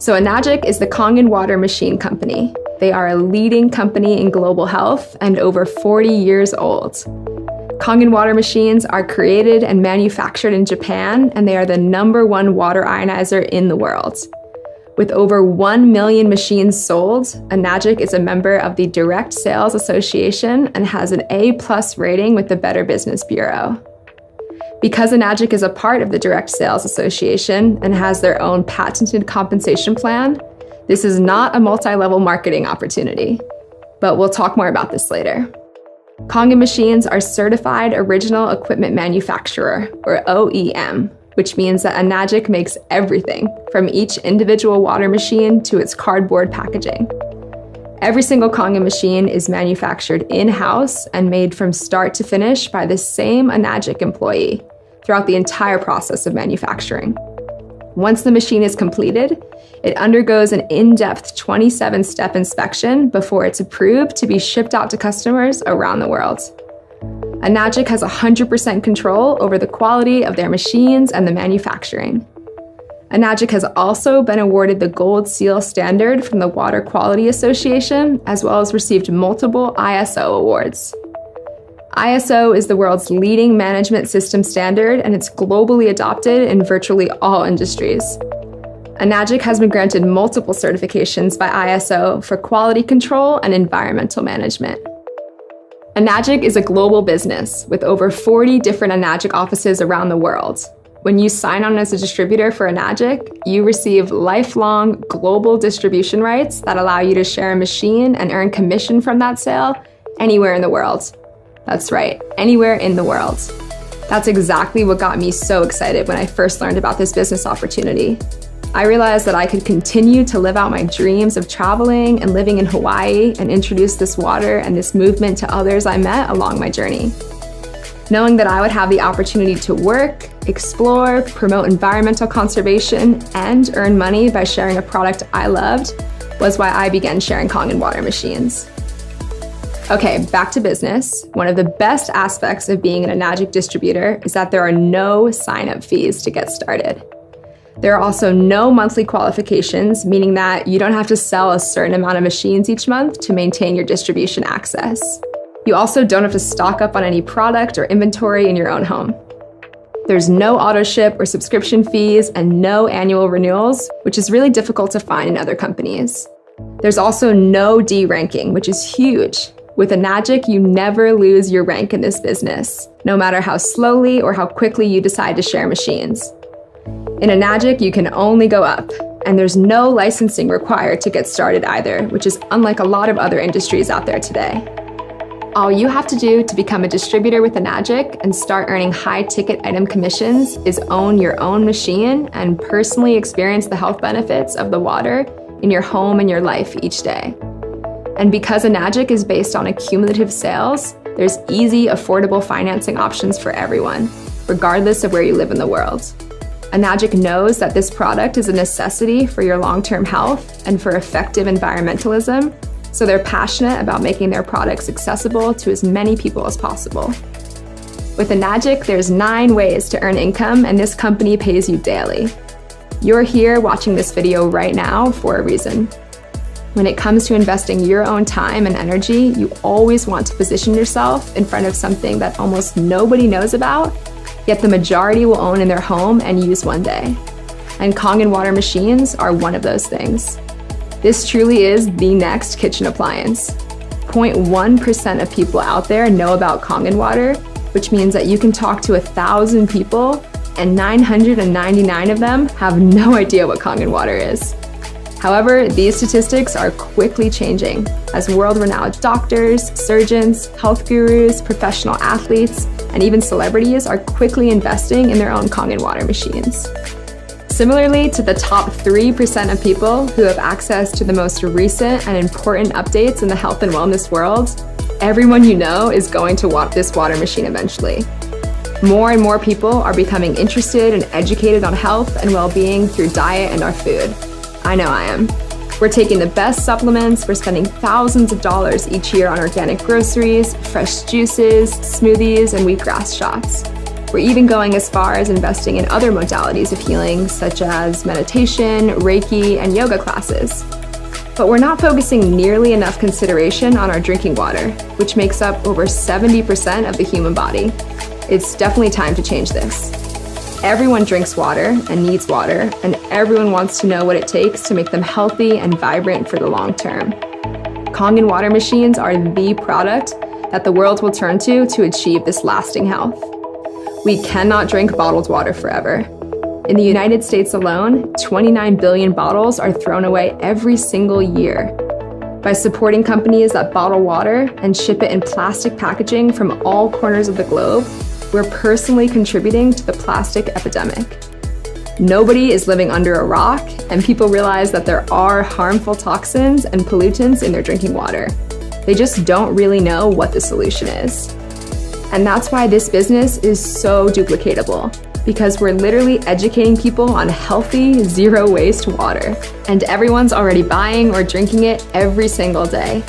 So Enagic is the Kangen water machine company. They are a leading company in global health and over 40 years old. Kangen water machines are created and manufactured in Japan, and they are the #1 water ionizer in the world. With over 1 million machines sold, Enagic is a member of the Direct Sales Association and has an A+ rating with the Better Business Bureau. Because Enagic is a part of the Direct Sales Association and has their own patented compensation plan, this is not a multi-level marketing opportunity. But we'll talk more about this later. Kangen machines are Certified Original Equipment Manufacturer, or OEM, which means that Enagic makes everything from each individual water machine to its cardboard packaging. Every single Kangen machine is manufactured in-house and made from start to finish by the same Enagic employee throughout the entire process of manufacturing. Once the machine is completed, it undergoes an in-depth 27-step inspection before it's approved to be shipped out to customers around the world. Enagic has 100% control over the quality of their machines and the manufacturing. Enagic has also been awarded the Gold Seal standard from the Water Quality Association, as well as received multiple ISO awards. ISO is the world's leading management system standard, and it's globally adopted in virtually all industries. Enagic has been granted multiple certifications by ISO for quality control and environmental management. Enagic is a global business with over 40 different Enagic offices around the world. When you sign on as a distributor for Enagic, you receive lifelong global distribution rights that allow you to share a machine and earn commission from that sale anywhere in the world. That's right, anywhere in the world. That's exactly what got me so excited when I first learned about this business opportunity. I realized that I could continue to live out my dreams of traveling and living in Hawaii and introduce this water and this movement to others I met along my journey. Knowing that I would have the opportunity to work, explore, promote environmental conservation, and earn money by sharing a product I loved was why I began sharing Kangen water machines. Okay, back to business. One of the best aspects of being an Enagic distributor is that there are no sign-up fees to get started. There are also no monthly qualifications, meaning that you don't have to sell a certain amount of machines each month to maintain your distribution access. You also don't have to stock up on any product or inventory in your own home. There's no auto ship or subscription fees and no annual renewals, which is really difficult to find in other companies. There's also no D ranking, which is huge. With Enagic, you never lose your rank in this business, no matter how slowly or how quickly you decide to share machines. In Enagic, you can only go up, and there's no licensing required to get started either, which is unlike a lot of other industries out there today. All you have to do to become a distributor with Enagic and start earning high-ticket item commissions is own your own machine and personally experience the health benefits of the water in your home and your life each day. And because Enagic is based on accumulative sales, there's easy, affordable financing options for everyone, regardless of where you live in the world. Enagic knows that this product is a necessity for your long-term health and for effective environmentalism, so they're passionate about making their products accessible to as many people as possible. With Enagic, there's 9 ways to earn income, and this company pays you daily. You're here watching this video right now for a reason. When it comes to investing your own time and energy, you always want to position yourself in front of something that almost nobody knows about, yet the majority will own in their home and use one day. And Kangen water machines are one of those things. This truly is the next kitchen appliance. 0.1% of people out there know about Kangen water, which means that you can talk to 1,000 people and 999 of them have no idea what Kangen water is. However, these statistics are quickly changing as world-renowned doctors, surgeons, health gurus, professional athletes, and even celebrities are quickly investing in their own Kangen water machines. Similarly to the top 3% of people who have access to the most recent and important updates in the health and wellness world, everyone you know is going to want this water machine eventually. More and more people are becoming interested and educated on health and well-being through diet and our food. I know I am. We're taking the best supplements, we're spending thousands of dollars each year on organic groceries, fresh juices, smoothies, and wheatgrass shots. We're even going as far as investing in other modalities of healing, such as meditation, Reiki, and yoga classes. But we're not focusing nearly enough consideration on our drinking water, which makes up over 70% of the human body. It's definitely time to change this. Everyone drinks water and needs water, and everyone wants to know what it takes to make them healthy and vibrant for the long term. Kangen water machines are the product that the world will turn to achieve this lasting health. We cannot drink bottled water forever. In the United States alone, 29 billion bottles are thrown away every single year. By supporting companies that bottle water and ship it in plastic packaging from all corners of the globe, we're personally contributing to the plastic epidemic. Nobody is living under a rock, and people realize that there are harmful toxins and pollutants in their drinking water. They just don't really know what the solution is. And that's why this business is so duplicatable, because we're literally educating people on healthy, zero-waste water. And everyone's already buying or drinking it every single day.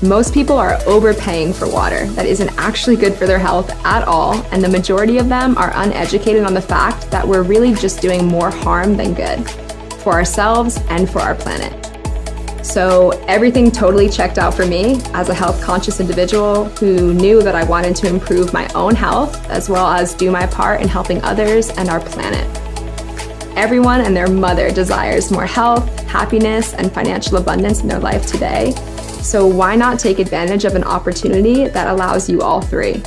Most people are overpaying for water that isn't actually good for their health at all, and the majority of them are uneducated on the fact that we're really just doing more harm than good for ourselves and for our planet. So everything totally checked out for me as a health-conscious individual who knew that I wanted to improve my own health as well as do my part in helping others and our planet. Everyone and their mother desires more health, happiness, and financial abundance in their life today. So why not take advantage of an opportunity that allows you all three?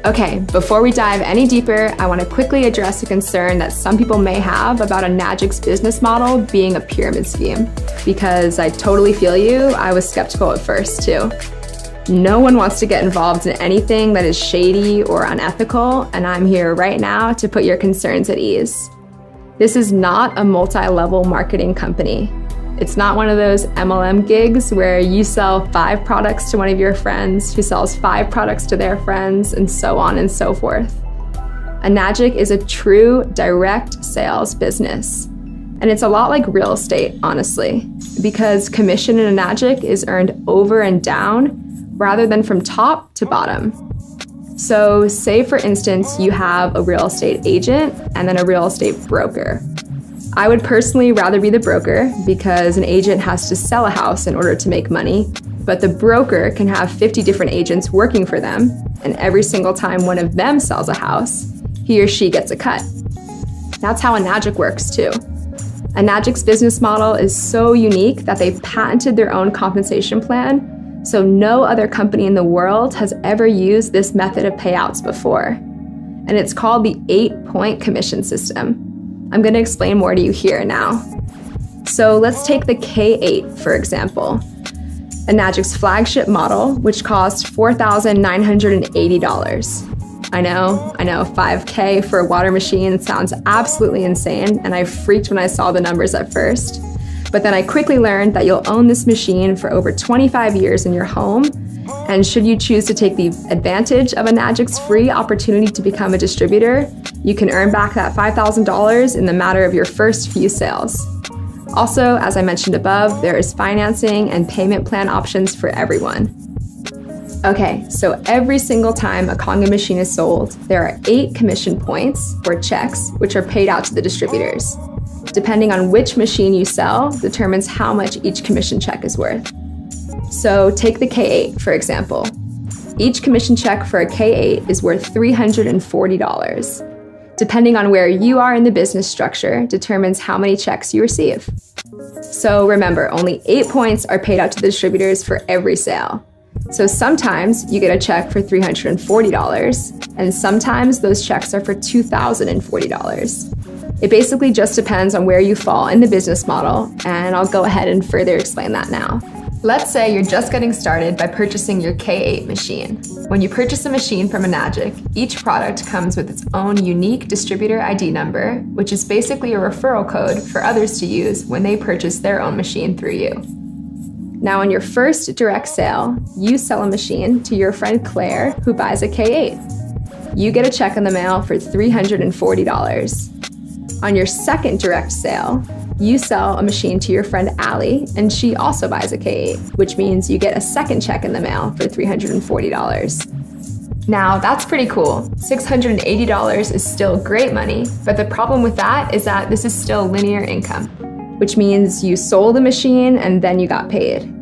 Okay, before we dive any deeper, I want to quickly address a concern that some people may have about Enagic's business model being a pyramid scheme, because I totally feel you, I was skeptical at first too. No one wants to get involved in anything that is shady or unethical, and I'm here right now to put your concerns at ease. This is not a multi-level marketing company. It's not one of those MLM gigs where you sell 5 products to one of your friends who sells 5 products to their friends, and so on and so forth. Enagic is a true direct sales business. And it's a lot like real estate, honestly, because commission in Enagic is earned over and down rather than from top to bottom. So say, for instance, you have a real estate agent and then a real estate broker. I would personally rather be the broker because an agent has to sell a house in order to make money, but the broker can have 50 different agents working for them, and every single time one of them sells a house, he or she gets a cut. That's how Enagic works too. Enagic's business model is so unique that they've patented their own compensation plan, so no other company in the world has ever used this method of payouts before. And it's called the 8-point commission system. I'm going to explain more to you here now. So let's take the K8, for example. Enagic's flagship model, which costs $4,980. I know, $5K for a water machine sounds absolutely insane, and I freaked when I saw the numbers at first. But then I quickly learned that you'll own this machine for over 25 years in your home, and should you choose to take the advantage of Enagic's free opportunity to become a distributor, you can earn back that $5,000 in the matter of your first few sales. Also, as I mentioned above, there is financing and payment plan options for everyone. Okay, so every single time a Kangen machine is sold, there are 8 commission points, or checks, which are paid out to the distributors. Depending on which machine you sell, determines how much each commission check is worth. So take the K8, for example. Each commission check for a K8 is worth $340. Depending on where you are in the business structure determines how many checks you receive. So remember, only 8 points are paid out to the distributors for every sale. So sometimes you get a check for $340, and sometimes those checks are for $2,040. It basically just depends on where you fall in the business model, and I'll go ahead and further explain that now. Let's say you're just getting started by purchasing your K8 machine. When you purchase a machine from Enagic, each product comes with its own unique distributor ID number, which is basically a referral code for others to use when they purchase their own machine through you. Now, on your first direct sale, you sell a machine to your friend Claire, who buys a K8. You get a check in the mail for $340. On your second direct sale, you sell a machine to your friend Allie, and she also buys a K8, which means you get a second check in the mail for $340. Now, that's pretty cool. $680 is still great money, but the problem with that is that this is still linear income, which means you sold a machine and then you got paid.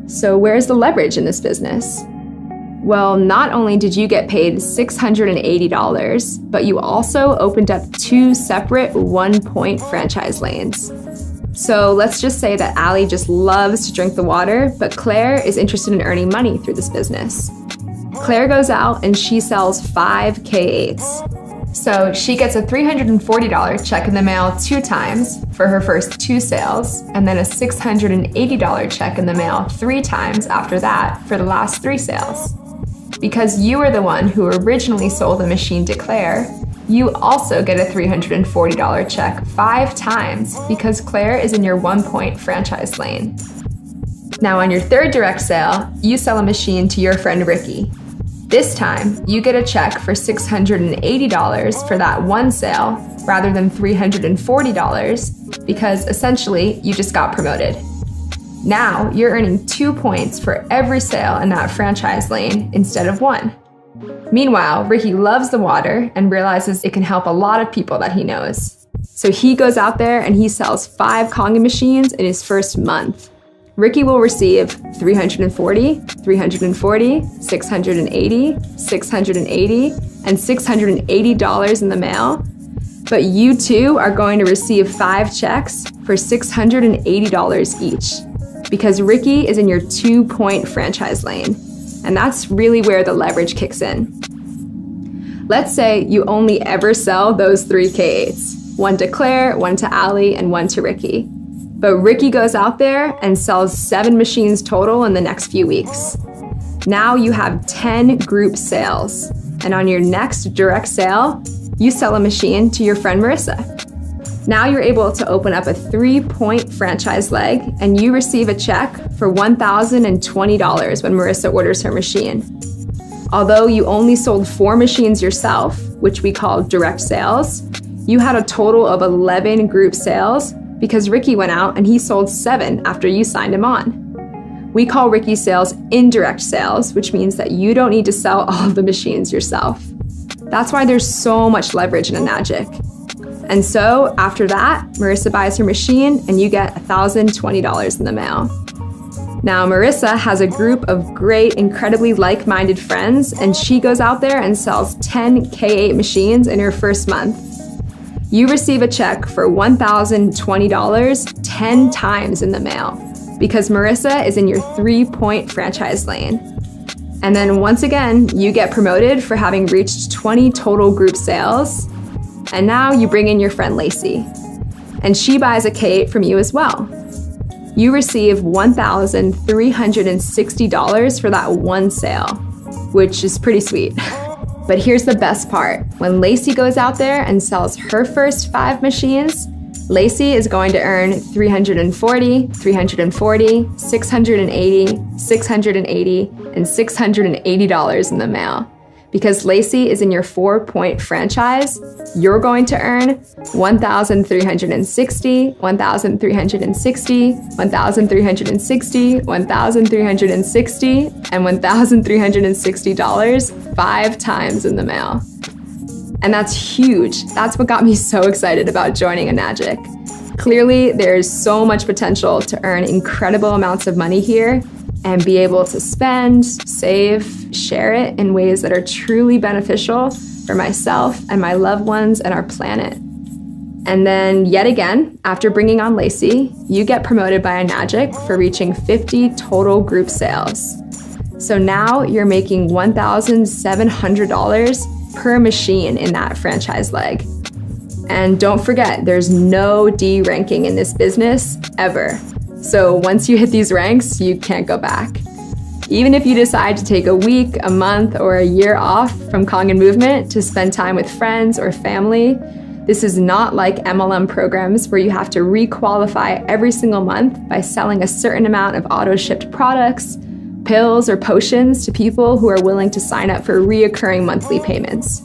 So where's the leverage in this business? Well, not only did you get paid $680, but you also opened up 2 separate 1-point franchise lanes. So let's just say that Allie just loves to drink the water, but Claire is interested in earning money through this business. Claire goes out and she sells 5 K8s. So she gets a $340 check in the mail 2 times for her first 2 sales, and then a $680 check in the mail 3 times after that for the last 3 sales. Because you were the one who originally sold the machine to Claire, you also get a $340 check 5 times because Claire is in your 1-point franchise lane. Now on your 3rd direct sale, you sell a machine to your friend Ricky. This time, you get a check for $680 for that 1 sale rather than $340 because essentially you just got promoted. Now you're earning 2 points for every sale in that franchise lane instead of 1. Meanwhile, Ricky loves the water and realizes it can help a lot of people that he knows. So he goes out there and he sells 5 Kangen machines in his first month. Ricky will receive $340, $340, $680, $680, and $680 in the mail. But you too are going to receive 5 checks for $680 each because Ricky is in your 2-point franchise lane. And that's really where the leverage kicks in. Let's say you only ever sell those 3 K8s, 1 to Claire, 1 to Allie, and 1 to Ricky. But Ricky goes out there and sells 7 machines total in the next few weeks. Now you have 10 group sales. And on your next direct sale, you sell a machine to your friend Marissa. Now you're able to open up a 3-point franchise leg and you receive a check for $1,020 when Marissa orders her machine. Although you only sold 4 machines yourself, which we call direct sales, you had a total of 11 group sales because Ricky went out and he sold 7 after you signed him on. We call Ricky's sales indirect sales, which means that you don't need to sell all of the machines yourself. That's why there's so much leverage in Enagic. And so after that, Marissa buys her machine and you get $1,020 in the mail. Now Marissa has a group of great, incredibly like-minded friends, and she goes out there and sells 10 K8 machines in her first month. You receive a check for $1,020 10 times in the mail because Marissa is in your 3-point franchise lane. And then once again, you get promoted for having reached 20 total group sales. And now you bring in your friend Lacey, and she buys a K8 from you as well. You receive $1,360 for that 1 sale, which is pretty sweet. But here's the best part. When Lacey goes out there and sells her first 5 machines, Lacey is going to earn $340, $340, $680, $680, and $680 in the mail. Because Lacey is in your 4-point franchise, you're going to earn $1,360, $1,360, $1,360, $1,360, and $1,360 5 times in the mail. And that's huge. That's what got me so excited about joining Enagic. Clearly, there's so much potential to earn incredible amounts of money here and be able to spend, save, share it in ways that are truly beneficial for myself and my loved ones and our planet. And then yet again, after bringing on Lacey, you get promoted by Enagic for reaching 50 total group sales. So now you're making $1,700 per machine in that franchise leg. And don't forget, there's no D ranking in this business ever. So once you hit these ranks, you can't go back. Even if you decide to take a week, a month, or a year off from Kangen movement to spend time with friends or family, this is not like MLM programs where you have to re-qualify every single month by selling a certain amount of auto-shipped products, pills, or potions to people who are willing to sign up for reoccurring monthly payments.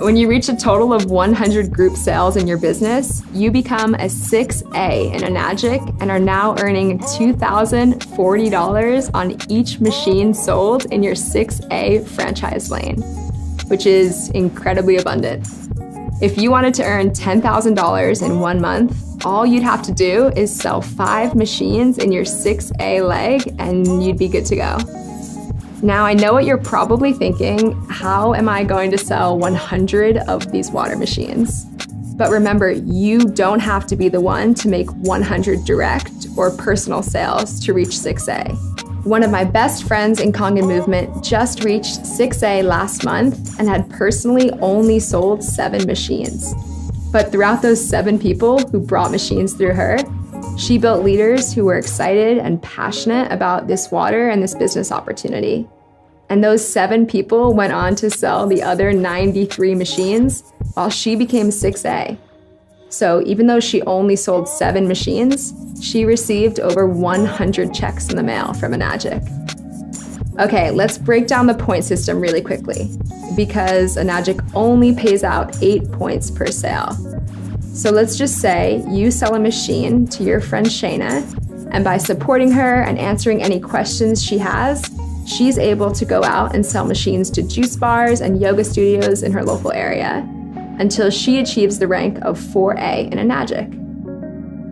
When you reach a total of 100 group sales in your business, you become a 6A in Enagic and are now earning $2,040 on each machine sold in your 6A franchise lane. which is incredibly abundant. If you wanted to earn $10,000 in 1 month, all you'd have to do is sell 5 machines in your 6A leg and you'd be good to go. Now, I know what you're probably thinking, how am I going to sell 100 of these water machines? But remember, you don't have to be the one to make 100 direct or personal sales to reach 6A. One of my best friends in Kangen movement just reached 6A last month and had personally only sold 7 machines. But throughout those 7 people who brought machines through her, she built leaders who were excited and passionate about this water and this business opportunity. And those 7 people went on to sell the other 93 machines while she became 6A. So even though she only sold 7 machines, she received over 100 checks in the mail from Enagic. Okay, let's break down the point system really quickly, because Enagic only pays out 8 points per sale. So let's just say you sell a machine to your friend Shayna, and by supporting her and answering any questions she has, she's able to go out and sell machines to juice bars and yoga studios in her local area until she achieves the rank of 4A in Enagic.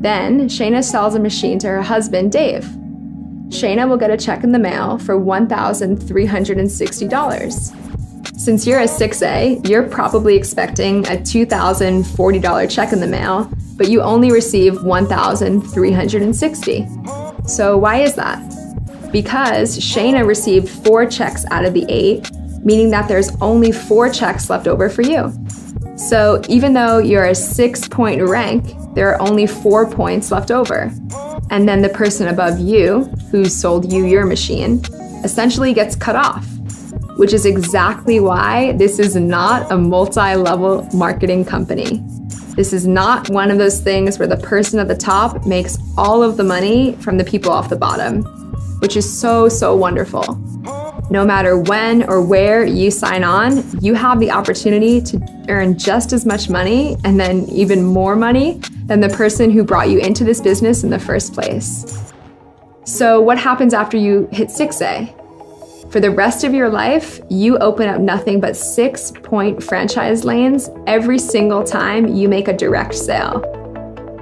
Then Shayna sells a machine to her husband, Dave. Shayna will get a check in the mail for $1,360. Since you're a 6A, you're probably expecting a $2,040 check in the mail, but you only receive $1,360. So why is that? Because Shayna received 4 checks out of the 8, meaning that there's only 4 checks left over for you. So even though you're a 6-point rank, there are only 4 points left over. And then the person above you, who sold you your machine, essentially gets cut off, which is exactly why this is not a multi-level marketing company. This is not one of those things where the person at the top makes all of the money from the people off the bottom, which is so, so wonderful. No matter when or where you sign on, you have the opportunity to earn just as much money and then even more money than the person who brought you into this business in the first place. So what happens after you hit 6A? For the rest of your life, you open up nothing but 6-point franchise lanes every single time you make a direct sale.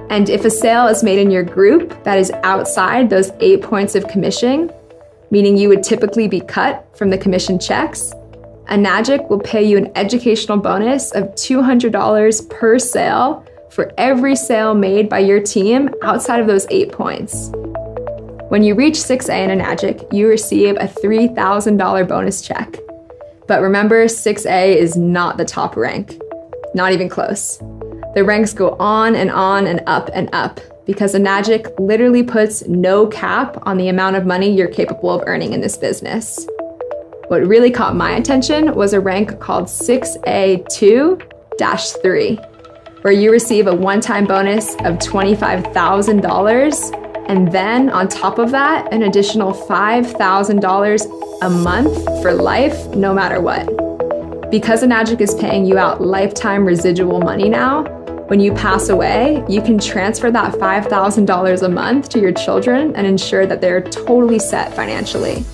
And if a sale is made in your group that is outside those 8 points of commission, meaning you would typically be cut from the commission checks, Enagic will pay you an educational bonus of $200 per sale for every sale made by your team outside of those 8 points. When you reach 6A in Enagic, you receive a $3,000 bonus check. But remember, 6A is not the top rank, not even close. The ranks go on and up because Enagic literally puts no cap on the amount of money you're capable of earning in this business. What really caught my attention was a rank called 6A2-3, where you receive a one-time bonus of $25,000, and then on top of that, an additional $5,000 a month for life, no matter what. Because Enagic is paying you out lifetime residual money now, when you pass away, you can transfer that $5,000 a month to your children and ensure that they're totally set financially.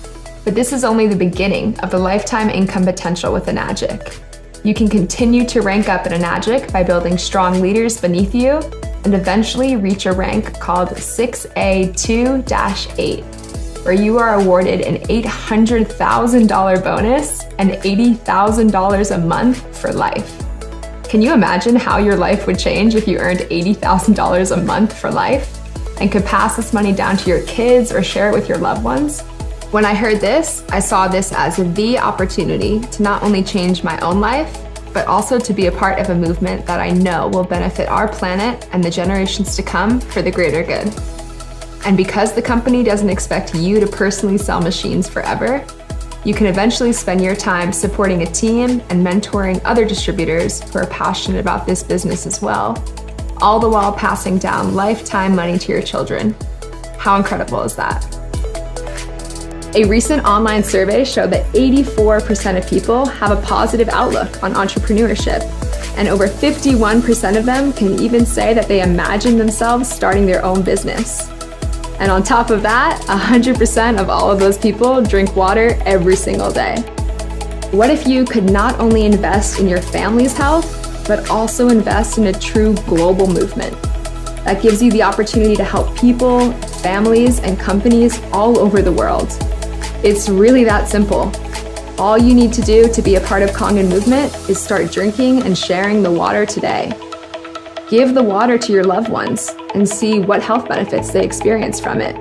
But this is only the beginning of the lifetime income potential with Enagic. You can continue to rank up at Enagic by building strong leaders beneath you and eventually reach a rank called 6A2-8, where you are awarded an $800,000 bonus and $80,000 a month for life. Can you imagine how your life would change if you earned $80,000 a month for life and could pass this money down to your kids or share it with your loved ones? When I heard this, I saw this as the opportunity to not only change my own life, but also to be a part of a movement that I know will benefit our planet and the generations to come for the greater good. And because the company doesn't expect you to personally sell machines forever, you can eventually spend your time supporting a team and mentoring other distributors who are passionate about this business as well, all the while passing down lifetime money to your children. How incredible is that? A recent online survey showed that 84% of people have a positive outlook on entrepreneurship, and over 51% of them can even say that they imagine themselves starting their own business. And on top of that, 100% of all of those people drink water every single day. What if you could not only invest in your family's health, but also invest in a true global movement that gives you the opportunity to help people, families, and companies all over the world? It's really that simple. All you need to do to be a part of Kangen movement is start drinking and sharing the water today. Give the water to your loved ones and see what health benefits they experience from it.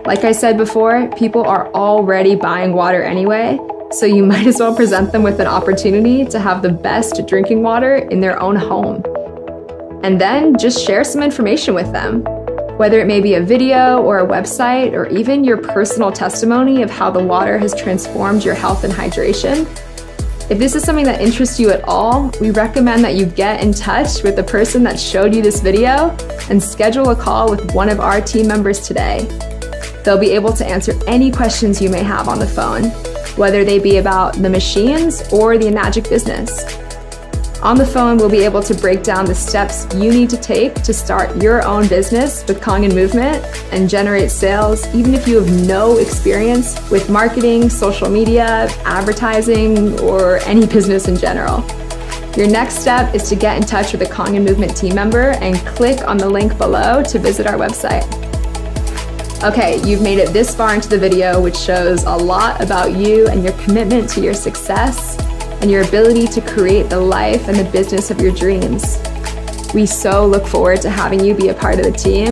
Like I said before, people are already buying water anyway, so you might as well present them with an opportunity to have the best drinking water in their own home. And then just share some information with them, whether it may be a video or a website or even your personal testimony of how the water has transformed your health and hydration. If this is something that interests you at all, we recommend that you get in touch with the person that showed you this video and schedule a call with one of our team members today. They'll be able to answer any questions you may have on the phone, whether they be about the machines or the Enagic business. On the phone, we'll be able to break down the steps you need to take to start your own business with Kangen Movement and generate sales, even if you have no experience with marketing, social media, advertising, or any business in general. Your next step is to get in touch with a Kangen Movement team member and click on the link below to visit our website. Okay, you've made it this far into the video, which shows a lot about you and your commitment to your success and your ability to create the life and the business of your dreams. We so look forward to having you be a part of the team.